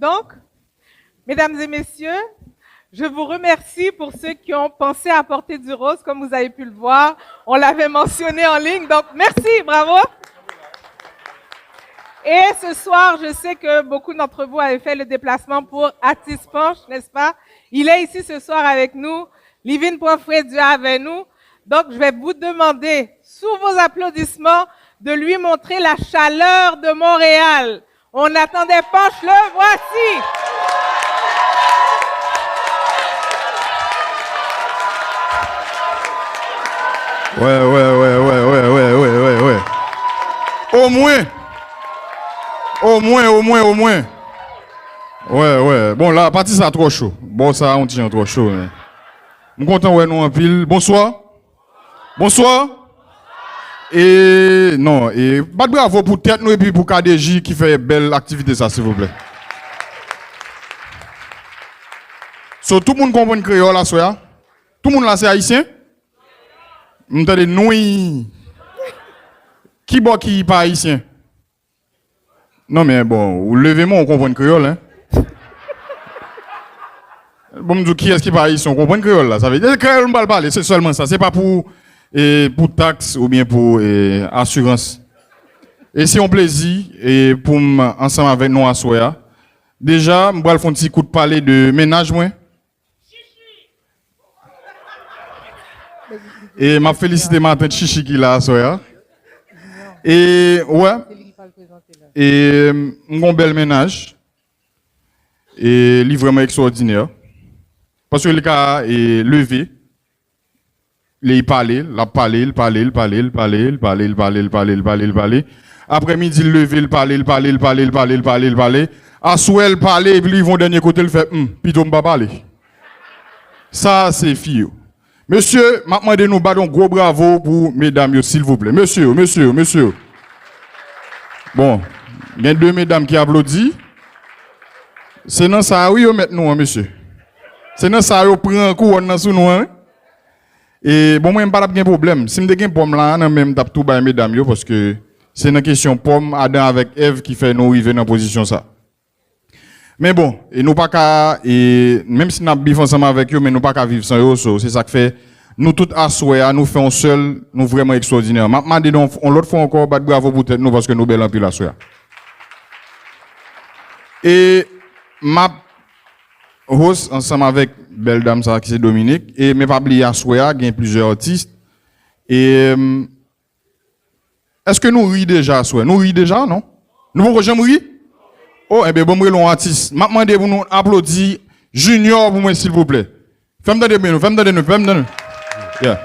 Donc, mesdames et messieurs, je vous remercie pour ceux qui ont pensé à porter du rose, comme vous avez pu le voir. On l'avait mentionné en ligne, donc merci, bravo. Et ce soir, je sais que beaucoup d'entre vous avaient fait le déplacement pour Atis Punch, n'est-ce pas? Il est ici ce soir avec nous. Livin Poinfouet avec nous. Donc, je vais vous demander, sous vos applaudissements, de lui montrer la chaleur de Montréal. On attendait Punch, le voici. Ouais. Au moins. Ouais. Bon, là, partie ça trop chaud. Bon, ça, on tient trop chaud. Mais... Je suis content, ouais, nous, en pile. Bonsoir. Et, non, et, bravo pour tête nous et puis pour KDJ qui fait belle activité, ça, s'il vous plaît. So, tout le monde comprend le créole, là, soya? Tout le monde là, c'est haïtien? M'entendez, nous, qui pas haïtien? Non, mais bon, levez-moi, on comprend le créole, hein? Bon, me dis qui est-ce qui pas haïtien? On comprend le créole, là. Ça veut dire que le créole, on va parler, c'est seulement ça. C'est pas pour taxe ou bien pour assurance. Et c'est un plaisir, et pour ensemble avec nous à Soya. Déjà, je vais faire un petit coup de parler de ménage, moi. Et m'a félicité ma tante Chichi qui l'a à Soya. Et ouais. Et mon bel ménage. Et il est vraiment extraordinaire. Parce que le cas est levé. Il parlait. Après-midi, il levé, il parlait. À souhait, il parlait, et puis ils vont dernier côté, il fait, plutôt m'pas parler. Ça, c'est fille. Monsieur, maintenant, nous battons gros bravo pour mesdames, s'il vous plaît. Monsieur. Bon, il y a deux mesdames qui applaudissent. C'est dans ça, oui, maintenant, monsieur. C'est dans ça, vous prenez un coup, on a sous nous, hein? Et bon, moi, je n'ai pas de problème. Si je suis un pomme là, je même tape tout bas mesdames, parce que c'est une question pomme, Adam avec Ève qui fait nous arriver dans la position ça. Mais bon, et nous pas qu'à, et même si nous vivons ensemble avec eux, mais nous pas qu'à vivre sans eux, c'est ça que fait, nous tous à souhait, nous faisons seul, nous vraiment extraordinaire. Maintenant, on l'autre fois encore, bravo pour nous parce que nous belle en pile à souhait. Et ma host ensemble avec belle dame ça qui c'est Dominique et mais pas oublier à souhait, il y a plusieurs artistes. Et est-ce que nous rions déjà à souhait? Nous rions déjà, non? Nous pouvons jamais rire? Oh, eh bien, bon, nous artiste. Maintenant, vous nous applaudir Junior pour moi, s'il vous plaît. Femme de nous. Yeah.